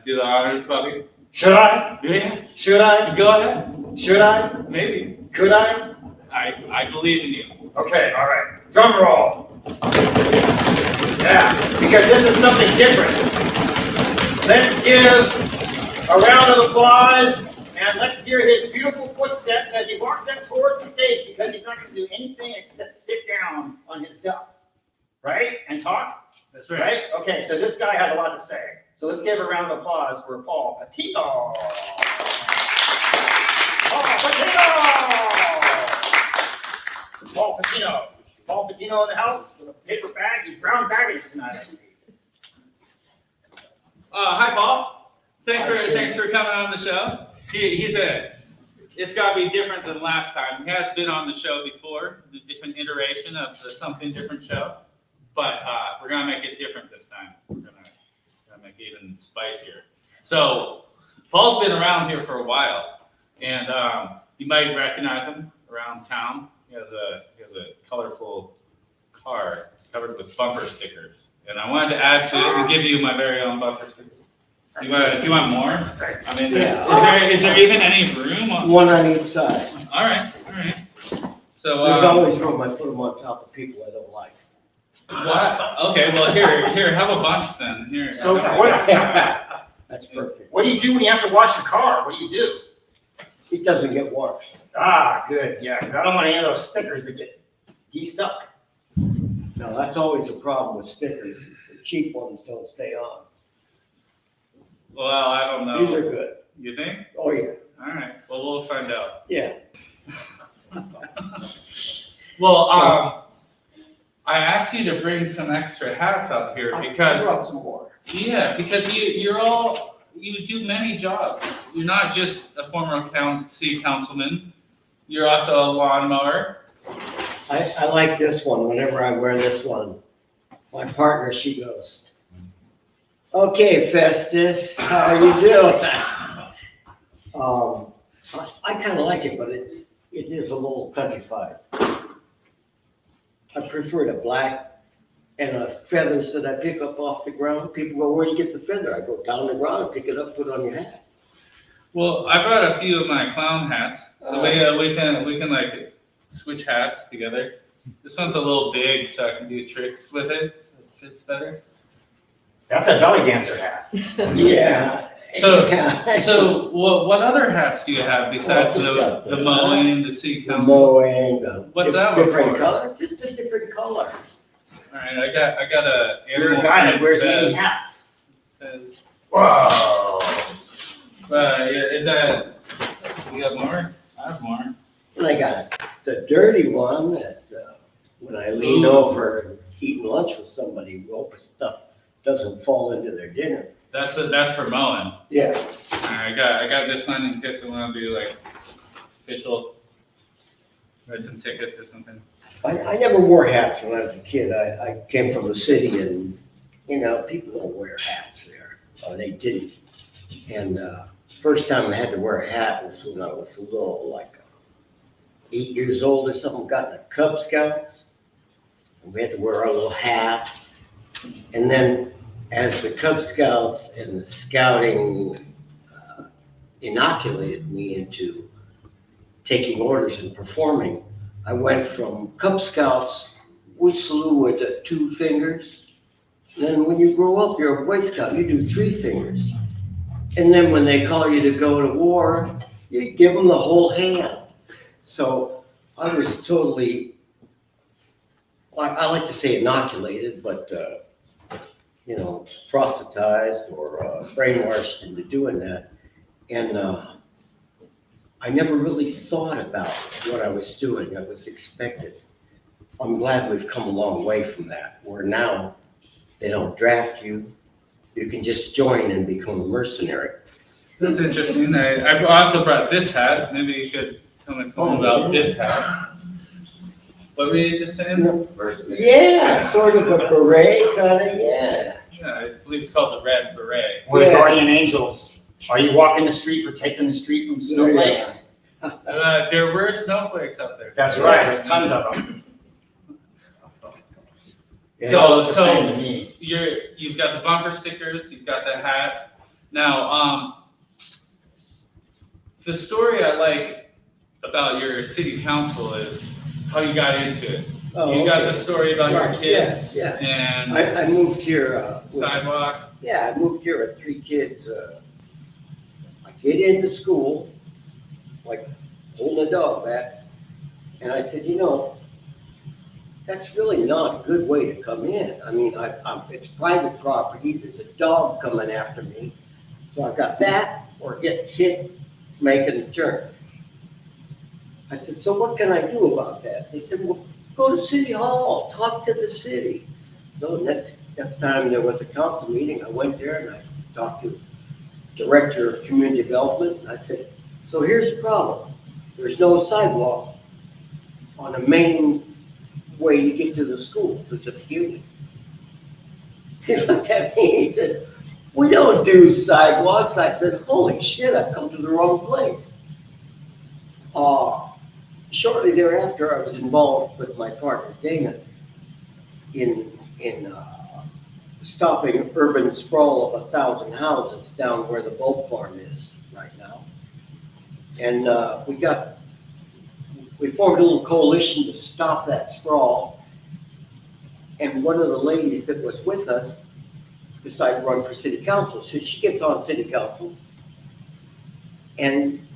Do the honors, Bobby? Should I? Yeah. Should I? Go ahead. Should I? Maybe. Could I? I believe in you. Okay, all right. Drum roll. Yeah, because this is something different. Let's give a round of applause and let's hear his beautiful footsteps as he walks up towards the stage, because he's not going to do anything except sit down on his duff, right? And talk? That's right. Right? Okay, so this guy has a lot to say. So let's give a round of applause for Paul Patino. Paul Patino! Paul Patino. Paul Patino in the house with a paper bag. He's brown bagging it tonight, I see. Hi, Paul. Thanks for coming on the show. It's got to be different than last time. He has been on the show before, the different iteration of the Something Different show, but we're gonna make it different this time. We're gonna make it even spicier. So, Paul's been around here for a while, and you might recognize him around town. He has a colorful car covered with bumper stickers, and I wanted to add to it and give you my very own bumper stickers. Do you want more? I mean, Yeah. is there even any room? One on each side. All right. So, There's always room. I put them on top of people I don't like. what? Okay, well, here, have a bunch then. Here. So That's perfect. what do you do when you have to wash your car? What do you do? It doesn't get washed. Ah, good, yeah, because I don't want any of those stickers to get de-stuck. No, that's always a problem with stickers. Is the cheap ones don't stay on. Well, I don't know. These are good. You think? Oh, yeah. All right. Well, we'll find out. Yeah. Well, I asked you to bring some extra hats up here I because brought some more. because you do many jobs. You're not just a former city councilman. You're also a lawnmower. I like this one. Whenever I wear this one, my partner, she goes, "Okay, Festus, how you doing?" I kind of like it, but it is a little countrified. I prefer the black and the feathers that I pick up off the ground. People go, "Where do you get the feather?" I go down the ground, pick it up, put it on your hat. Well, I brought a few of my clown hats, so we can like switch hats together. This one's a little big, so I can do tricks with it. So it fits better. That's a belly dancer hat. Yeah. So, Yeah. so what other hats do you have besides Well, I just got the mowing, the city The council? mowing, What's that one different for? color, just a different color. All right, I got a You're animal a guy that print wears many fez. hats. Fez. Whoa. Yeah, is that, you got more? I have more. And I got the dirty one that when I lean over and eating lunch with somebody, hope stuff doesn't fall into their dinner. That's for mowing. Yeah. All right, I got this one in case I want to do like official, write some tickets or something. I never wore hats when I was a kid. I came from the city and, people don't wear hats there. Or they didn't. And first time I had to wear a hat was when I was a little, like 8 years old or something. Got in the Cub Scouts. And we had to wear our little hats. And then as the Cub Scouts and the scouting inoculated me into taking orders and performing, I went from Cub Scouts, we salute with the 2 fingers. And then when you grow up, you're a Boy Scout, you do 3 fingers. And then when they call you to go to war, you give them the whole hand. So I was totally, I like to say inoculated, but proselytized or brainwashed into doing that. And I never really thought about what I was doing. I was expected. I'm glad we've come a long way from that, where now they don't draft you. You can just join and become a mercenary. That's interesting. I also brought this hat. Maybe you could tell me something about this hat. What were you just saying? Yeah, sort of a beret, kind of, yeah. Yeah, I believe it's called the Red Beret. We're Yeah. guardian angels. Are you walking the street, protecting the street from snowflakes? There were snowflakes up there. That's right, there's tons of them. Yeah. So- They all look the same to me. You've got the bumper stickers, you've got the hat. Now, the story I like about your city council is how you got into it. Oh, You got okay. the story about your Right, kids yeah, and I moved here, sidewalk. yeah, I moved here with 3 kids. I get into school, like holding a dog back, and I said, that's really not a good way to come in. I mean, it's private property, there's a dog coming after me. So I've got that or get hit making a turn. I said, so what can I do about that? They said, well, go to City Hall, talk to the city. So next time there was a council meeting, I went there and I talked to the Director of Community Development. And I said, so here's the problem. There's no sidewalk on the main way to get to the school, Pacific Union. He looked at me, he said, we don't do sidewalks. I said, holy shit, I've come to the wrong place. Shortly thereafter, I was involved with my partner, Dana, in stopping urban sprawl of 1,000 houses down where the bulk farm is right now. And we formed a little coalition to stop that sprawl. And one of the ladies that was with us decided to run for city council. So she gets on city council. And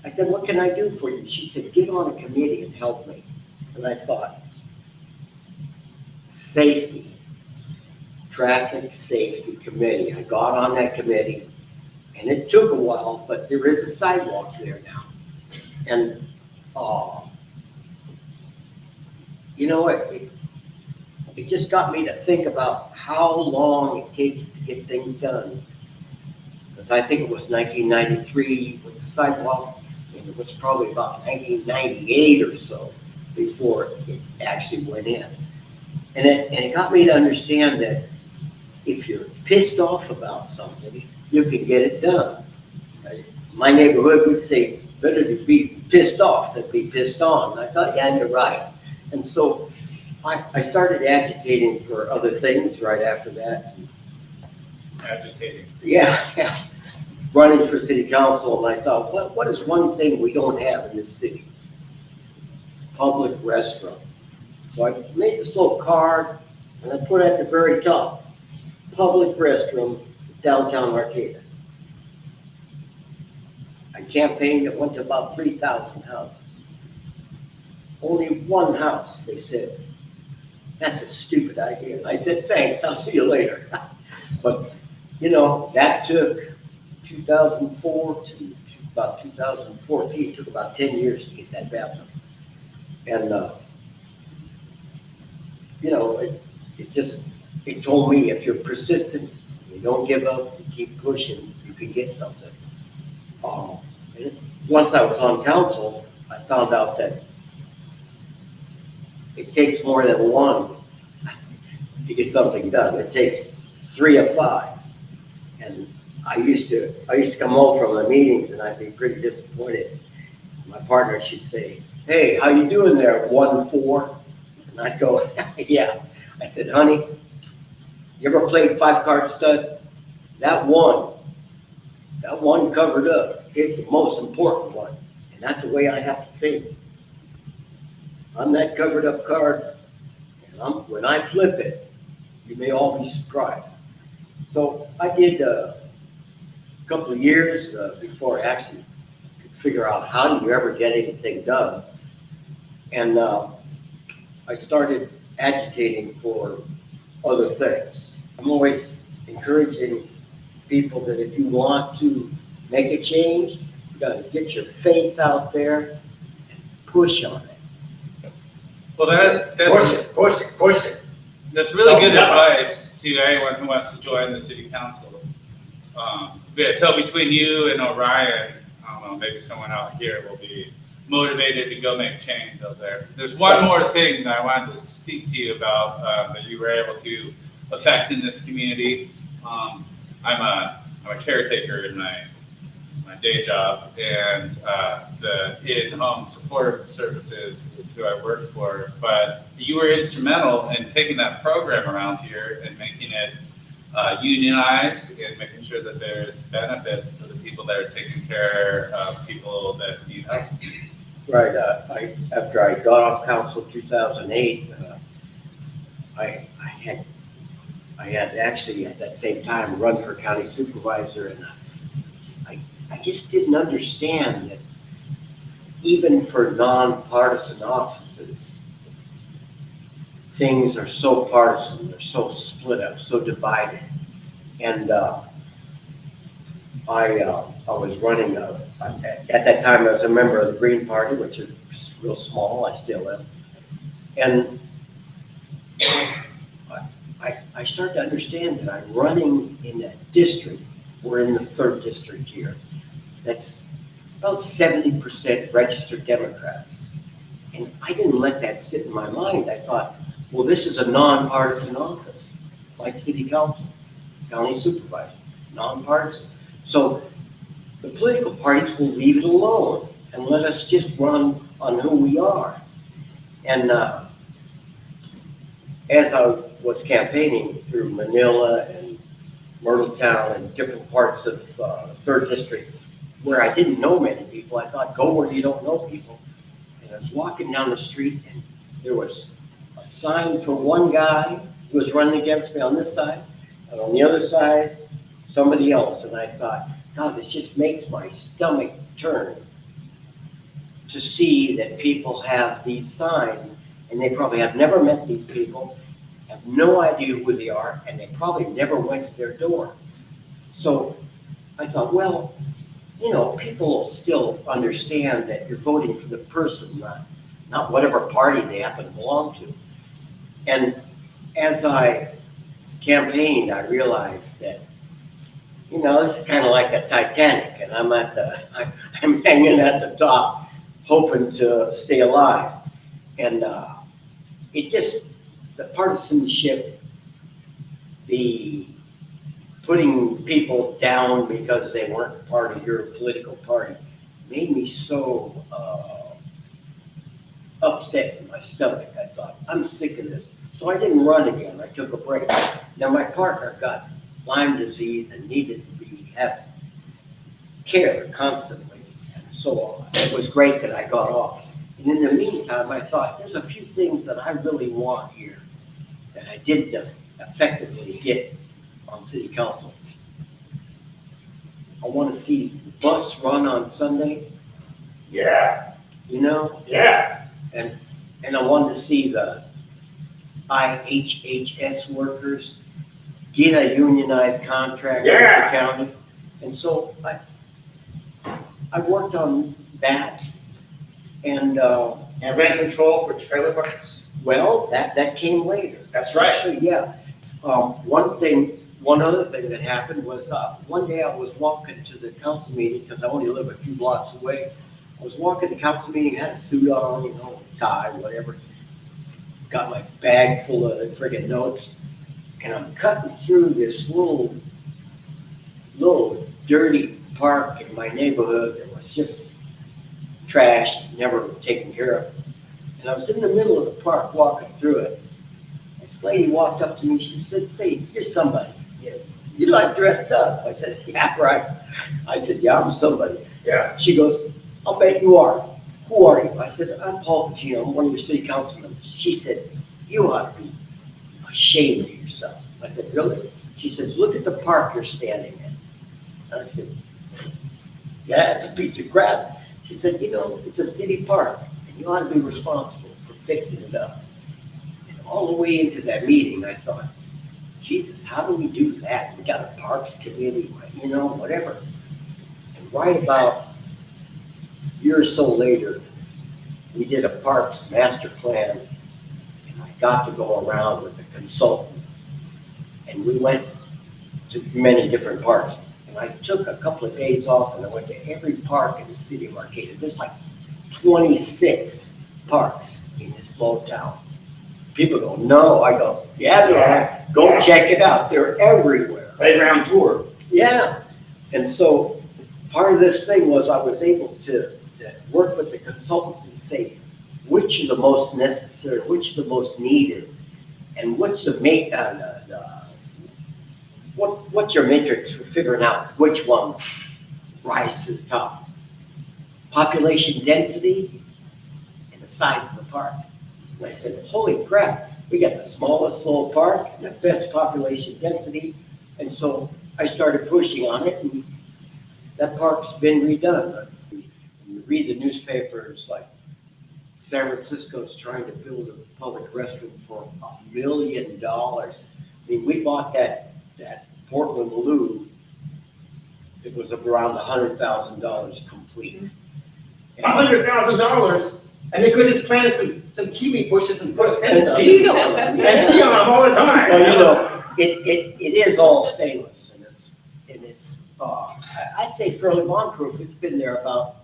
I said, what can I do for you? She said, get on a committee and help me. And I thought, safety, traffic safety committee. I got on that committee and it took a while, but there is a sidewalk there now. And, it just got me to think about how long it takes to get things done. Because I think it was 1993 with the sidewalk, and it was probably about 1998 or so before it actually went in. And it got me to understand that if you're pissed off about something, you can get it done. Right? My neighborhood would say, better to be pissed off than be pissed on. And I thought, yeah, you're right. And so I started agitating for other things right after that. Agitating. Yeah. Running for city council, and I thought, what is one thing we don't have in this city? Public restroom. So I made this little card, and I put at the very top, public restroom, downtown Arcata. I campaigned, it went to about 3,000 houses. Only one house, they said, that's a stupid idea. And I said, thanks, I'll see you later. But, that took 2004 to about 2014. It took about 10 years to get that bathroom. And, it told me if you're persistent, you don't give up, you keep pushing, you can get something. Once I was on council, I found out that it takes more than one to get something done. It takes 3 of 5. And I used to come home from the meetings and I'd be pretty disappointed. My partner should say, hey, how you doing there, 1-4? And I'd go, yeah. I said, honey, you ever played 5-card stud? That one covered up. It's the most important one. And that's the way I have to think. I'm that covered up card, and when I flip it, you may all be surprised. So I did a couple of years before I actually could figure out how do you ever get anything done. And I started agitating for other things. I'm always encouraging people that if you want to make a change, you got to get your face out there and push on it. Well, Push it. that's really good So, advice to anyone who wants to join the city council. So between you and Orion, I don't know, maybe someone out here will be motivated to go make change out there. There's one more thing that I wanted to speak to you about that you were able to affect in this community. I'm a caretaker in my day job, and the in-home support services is who I work for. But you were instrumental in taking that program around here and making it unionized and making sure that there's benefits for the people that are taking care of people that need help. Right, after I got off council 2008, I had actually at that same time run for county supervisor, and I just didn't understand that even for nonpartisan offices, things are so partisan, they're so split up, so divided. And I was running, at that time I was a member of the Green Party, which is real small, I still am. And I started to understand that I'm running in that district, we're in the 3rd district here, that's about 70% registered Democrats. And I didn't let that sit in my mind. I thought, well, this is a nonpartisan office, like city council, county supervisor, nonpartisan. So the political parties will leave it alone and let us just run on who we are. And as I was campaigning through Manila and Myrtletown and different parts of the 3rd district where I didn't know many people, I thought, go where you don't know people. And I was walking down the street and there was a sign for one guy who was running against me on this side, and on the other side, somebody else. And I thought, God, this just makes my stomach turn to see that people have these signs, and they probably have never met these people, have no idea who they are, and they probably never went to their door. So I thought, well, you know, people will still understand that you're voting for the person, not whatever party they happen to belong to. And as I campaigned, I realized that, you know, this is kind of like a Titanic, and I'm hanging at the top, hoping to stay alive. And the partisanship, the putting people down because they weren't part of your political party, made me so upset in my stomach. I thought, I'm sick of this. So I didn't run again. I took a break. Now my partner got Lyme disease and needed to have care constantly. And so it was great that I got off. And in the meantime, I thought, there's a few things that I really want here that I didn't effectively get on city council. I want to see the bus run on Sunday, Yeah, you know, yeah. and I wanted to see the IHHS workers get a unionized contract with Yeah. the county. And so I worked on that, and And rent control for trailer parks? well, that came later. That's right. Actually, yeah. One other thing that happened was one day I was walking to the council meeting because I only live a few blocks away. I was walking to the council meeting, had a suit on, you know, tie, whatever. Got my bag full of friggin' notes, and I'm cutting through this little dirty park in my neighborhood that was just trashed, never taken care of. And I was in the middle of the park walking through it. This lady walked up to me. She said, "Say, you're somebody. You like dressed up." I said, "Yeah, right." I said, "Yeah, I'm somebody." Yeah. She goes, "I'll bet you are. Who are you?" I said, "I'm Paul Patino. I'm one of your city council members." She said, "You ought to be ashamed of yourself." I said, "Really?" She says, "Look at the park you're standing in." And I said, "Yeah, it's a piece of crap." She said, "You know, it's a city park, and you ought to be responsible for fixing it up." And all the way into that meeting, I thought, Jesus, how do we do that? We got a parks committee, you know, whatever. And right about a year or so later, we did a parks master plan, and I got to go around with a consultant. And we went to many different parks. And I took a couple of days off, and I went to every park in the city of Arcata. There's like 26 parks in this small town. People go, "No." I go, "Yeah, there are. Go check it out. They're everywhere." Playground tour. Yeah. And so part of this thing was I was able to work with the consultants and say, which are the most necessary, which are the most needed, and what's the what's your matrix for figuring out which ones rise to the top? Population density and the size of the park. And I said, holy crap, we got the smallest little park and the best population density. And so I started pushing on it, and that park's been redone. You read the newspapers, like San Francisco's trying to build a public restroom for $1 million. I mean, we bought that Portland Loo. It was around $100,000 complete. And $100,000, and they could have planted some kiwi bushes and put a fence up. peed on them. And pee on them all the time. Well, you know, it is all stainless, and it's I'd say fairly bomb-proof. It's been there about,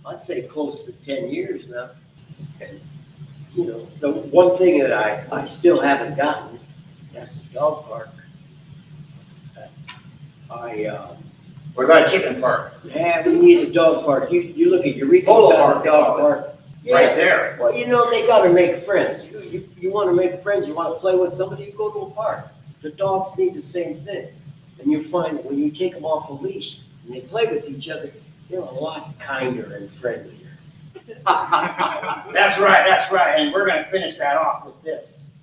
I'd say close to 10 years now. And, you know, the one thing that I still haven't gotten, that's the dog park. What about a chicken park? Yeah, we need a dog park. You look at Eureka's Polo got park, a dog park. Right Yeah. there. Well, you know, they gotta make friends. You wanna make friends, you wanna play with somebody, you go to a park. The dogs need the same thing. And you find that when you take them off a leash and they play with each other, they're a lot kinder and friendlier. That's right, and we're gonna finish that off with this,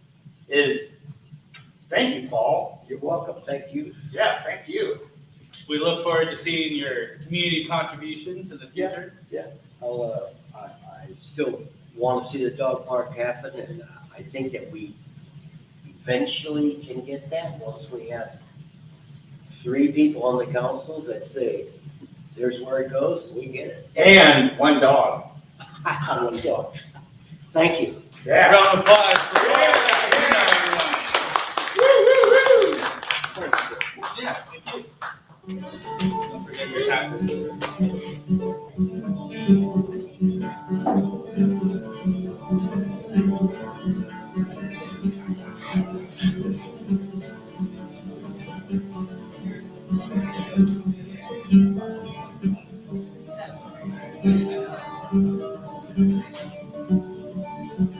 thank you, Paul. You're welcome, thank you. Yeah, thank you. We look forward to seeing your community contributions in the future. I still wanna see the dog park happen, and I think that we eventually can get that once we have 3 people on the council that say, there's where it goes, and we get it. And one dog. One dog. Thank you. Yeah. Round of applause for all that everyone. Yes, thank you. Don't forget your taxes.